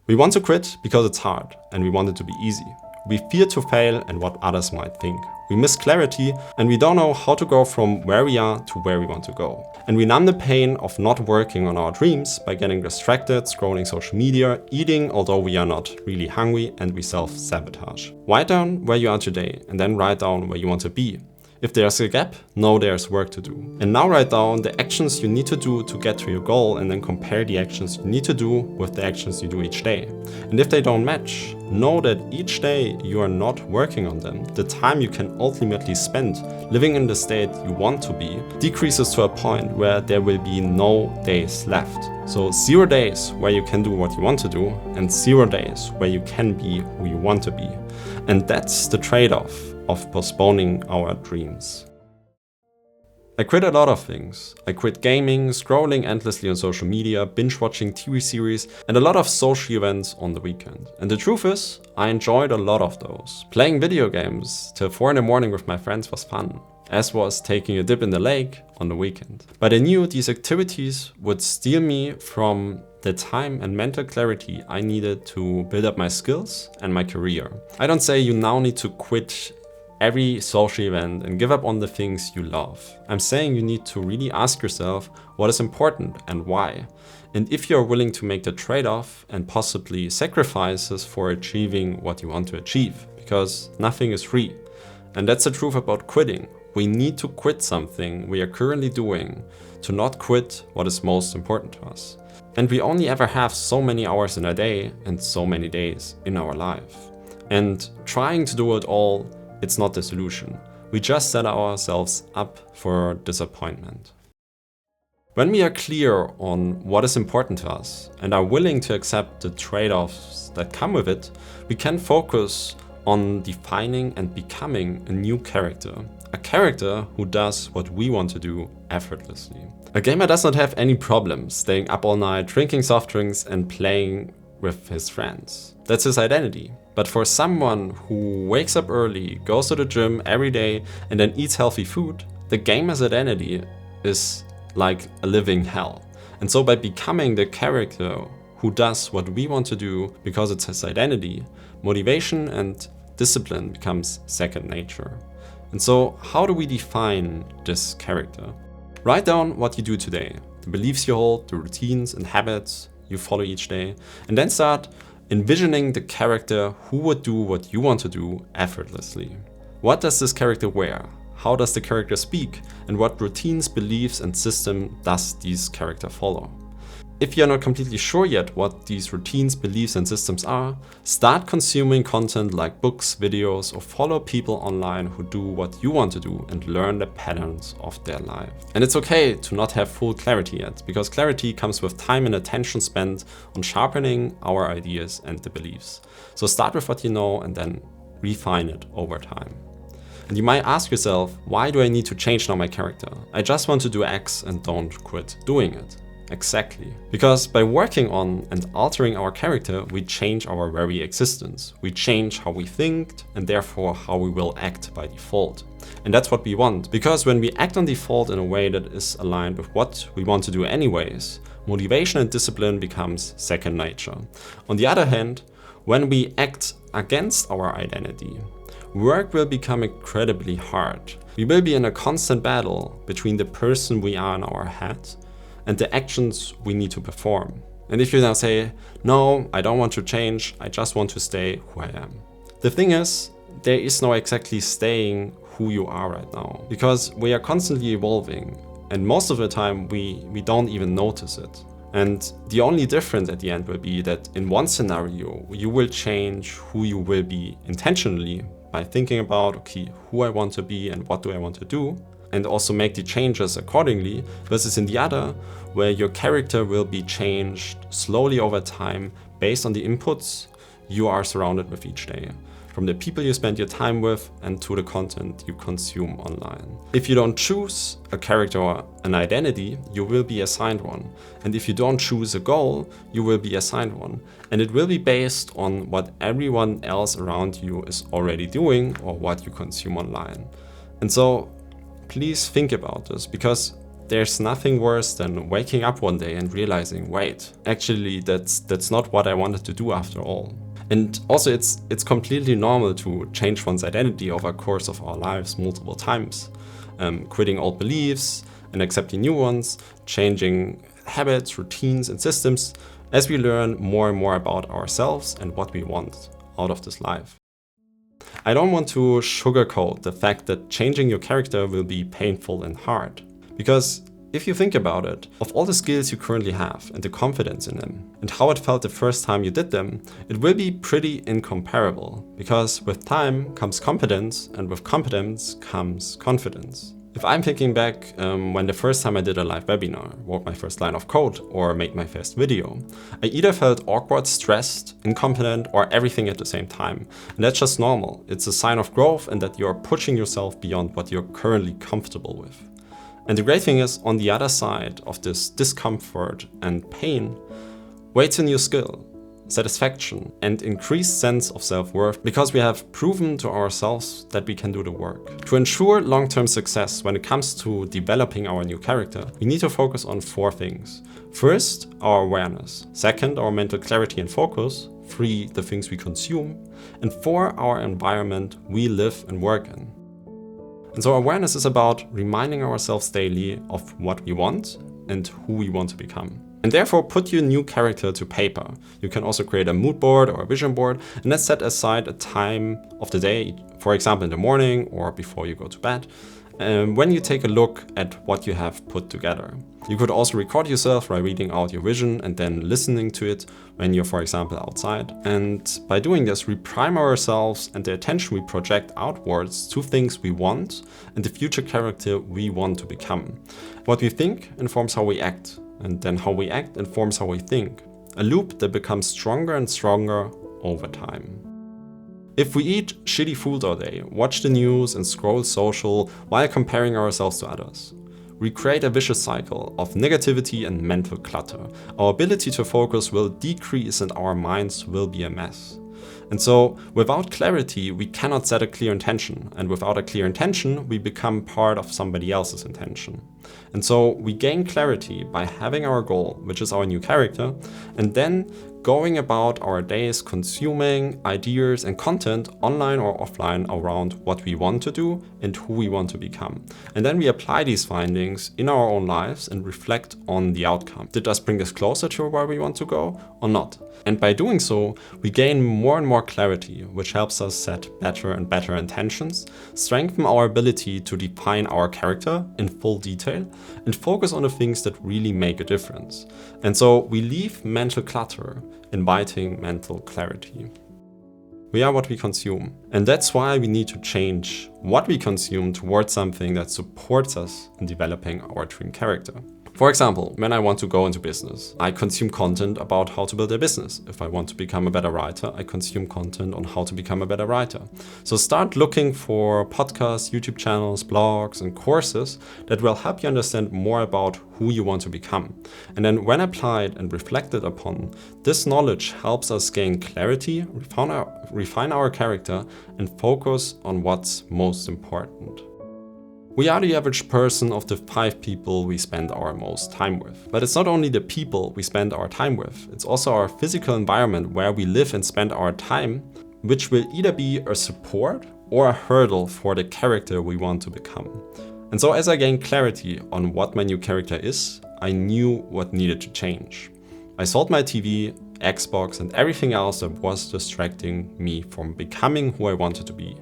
We want to quit because it's hard and we want it to be easy. We fear to fail and what others might think. We miss clarity and we don't know how to go from where we are to where we want to go. And we numb the pain of not working on our dreams by getting distracted, scrolling social media, eating although we are not really hungry, and we self-sabotage. Write down where you are today and then write down where you want to be. If there's a gap, know there's work to do. And now write down the actions you need to do to get to your goal and then compare the actions you need to do with the actions you do each day. And if they don't match, know that each day you are not working on them. The time you can ultimately spend living in the state you want to be decreases to a point where there will be no days left. So 0 days where you can do what you want to do and 0 days where you can be who you want to be. And that's the trade-off of postponing our dreams. I quit a lot of things. I quit gaming, scrolling endlessly on social media, binge watching TV series, and a lot of social events on the weekend. And the truth is, I enjoyed a lot of those. Playing video games till 4 in the morning with my friends was fun, as was taking a dip in the lake on the weekend. But I knew these activities would steal me from the time and mental clarity I needed to build up my skills and my career. I don't say you now need to quit every social event and give up on the things you love. I'm saying you need to really ask yourself what is important and why. And if you're willing to make the trade-off and possibly sacrifices for achieving what you want to achieve, because nothing is free. And that's the truth about quitting. We need to quit something we are currently doing to not quit what is most important to us. And we only ever have so many hours in a day and so many days in our life. And trying to do it all, it's not the solution. We just set ourselves up for disappointment. When we are clear on what is important to us and are willing to accept the trade-offs that come with it, we can focus on defining and becoming a new character. A character who does what we want to do effortlessly. A gamer does not have any problem staying up all night, drinking soft drinks and playing with his friends. That's his identity. But for someone who wakes up early, goes to the gym every day and then eats healthy food, the gamer's identity is like a living hell. And so by becoming the character who does what we want to do because it's his identity, motivation and discipline becomes second nature. And so how do we define this character? Write down what you do today, the beliefs you hold, the routines and habits you follow each day, and then start envisioning the character who would do what you want to do effortlessly. What does this character wear? How does the character speak? And what routines, beliefs and system does this character follow? If you're not completely sure yet what these routines, beliefs and systems are, start consuming content like books, videos, or follow people online who do what you want to do and learn the patterns of their life. And it's okay to not have full clarity yet, because clarity comes with time and attention spent on sharpening our ideas and the beliefs. So start with what you know and then refine it over time. And you might ask yourself, why do I need to change now my character? I just want to do X and don't quit doing it. Exactly. Because by working on and altering our character, we change our very existence. We change how we think and therefore how we will act by default. And that's what we want. Because when we act on default in a way that is aligned with what we want to do anyways, motivation and discipline becomes second nature. On the other hand, when we act against our identity, work will become incredibly hard. We will be in a constant battle between the person we are in our head and the actions we need to perform. And if you now say, no, I don't want to change, I just want to stay who I am. The thing is, there is no exactly staying who you are right now, because we are constantly evolving and most of the time we don't even notice it. And the only difference at the end will be that in one scenario, you will change who you will be intentionally by thinking about, okay, who I want to be and what do I want to do, and also make the changes accordingly, versus in the other, where your character will be changed slowly over time based on the inputs you are surrounded with each day, from the people you spend your time with and to the content you consume online. If you don't choose a character or an identity, you will be assigned one. And if you don't choose a goal, you will be assigned one. And it will be based on what everyone else around you is already doing or what you consume online. And so please think about this, because there's nothing worse than waking up one day and realizing, wait, actually that's not what I wanted to do after all. And also it's completely normal to change one's identity over the course of our lives multiple times. Quitting old beliefs and accepting new ones, changing habits, routines, and systems as we learn more and more about ourselves and what we want out of this life. I don't want to sugarcoat the fact that changing your character will be painful and hard. Because if you think about it, of all the skills you currently have and the confidence in them, and how it felt the first time you did them, it will be pretty incomparable. Because with time comes competence, and with competence comes confidence. If I'm thinking back when the first time I did a live webinar, wrote my first line of code, or made my first video, I either felt awkward, stressed, incompetent, or everything at the same time. And that's just normal. It's a sign of growth and that you're pushing yourself beyond what you're currently comfortable with. And the great thing is, on the other side of this discomfort and pain, waits a new skill, satisfaction, and increased sense of self-worth, because we have proven to ourselves that we can do the work. To ensure long-term success when it comes to developing our new character, we need to focus on 4 things. First, our awareness. Second, our mental clarity and focus. 3, the things we consume. And 4, our environment we live and work in. And so awareness is about reminding ourselves daily of what we want and who we want to become. And therefore put your new character to paper. You can also create a mood board or a vision board, and then set aside a time of the day, for example in the morning or before you go to bed, when you take a look at what you have put together. You could also record yourself by reading out your vision and then listening to it when you're, for example, outside. And by doing this, we prime ourselves and the attention we project outwards to things we want and the future character we want to become. What we think informs how we act, and then how we act informs how we think. A loop that becomes stronger and stronger over time. If we eat shitty food all day, watch the news and scroll social while comparing ourselves to others, we create a vicious cycle of negativity and mental clutter. Our ability to focus will decrease and our minds will be a mess. And so, without clarity, we cannot set a clear intention. And without a clear intention, we become part of somebody else's intention. And so, we gain clarity by having our goal, which is our new character, and then going about our days consuming ideas and content online or offline around what we want to do and who we want to become. And then we apply these findings in our own lives and reflect on the outcome. Did this bring us closer to where we want to go or not? And by doing so, we gain more and more clarity, which helps us set better and better intentions, strengthen our ability to define our character in full detail, and focus on the things that really make a difference. And so we leave mental clutter, inviting mental clarity. We are what we consume. And that's why we need to change what we consume towards something that supports us in developing our dream character. For example, when I want to go into business, I consume content about how to build a business. If I want to become a better writer, I consume content on how to become a better writer. So start looking for podcasts, YouTube channels, blogs, and courses that will help you understand more about who you want to become. And then when applied and reflected upon, this knowledge helps us gain clarity, refine our character, and focus on what's most important. We are the average person of the 5 people we spend our most time with. But it's not only the people we spend our time with, it's also our physical environment where we live and spend our time, which will either be a support or a hurdle for the character we want to become. And so as I gained clarity on what my new character is, I knew what needed to change. I sold my TV, Xbox, and everything else that was distracting me from becoming who I wanted to be.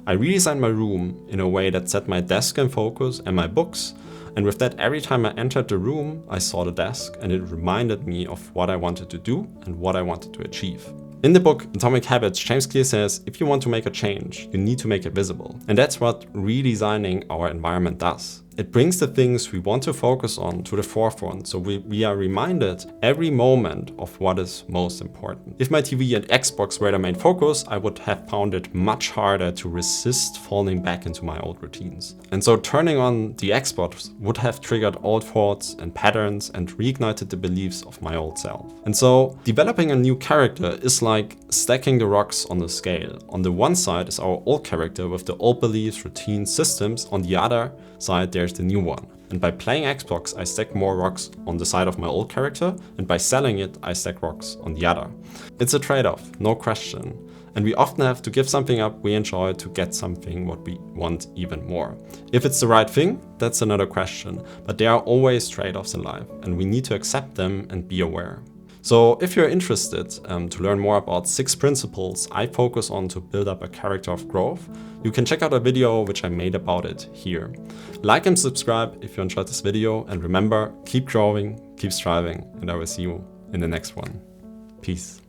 I redesigned my room in a way that set my desk in focus and my books, and with that, every time I entered the room, I saw the desk and it reminded me of what I wanted to do and what I wanted to achieve. In the book Atomic Habits, James Clear says, if you want to make a change, you need to make it visible. And that's what redesigning our environment does. It brings the things we want to focus on to the forefront, so we are reminded every moment of what is most important. If my TV and Xbox were the main focus, I would have found it much harder to resist falling back into my old routines. And so turning on the Xbox would have triggered old thoughts and patterns and reignited the beliefs of my old self. And so developing a new character is like stacking the rocks on the scale. On the one side is our old character with the old beliefs, routines, systems. On the other side, there's the new one. And by playing Xbox, I stack more rocks on the side of my old character, and by selling it, I stack rocks on the other. It's a trade-off, no question. And we often have to give something up we enjoy to get something what we want even more. If it's the right thing, that's another question. But there are always trade-offs in life, and we need to accept them and be aware. So if you're interested to learn more about 6 principles I focus on to build up a character of growth, you can check out a video which I made about it here. Like and subscribe if you enjoyed this video, and remember, keep growing, keep striving, and I will see you in the next one. Peace.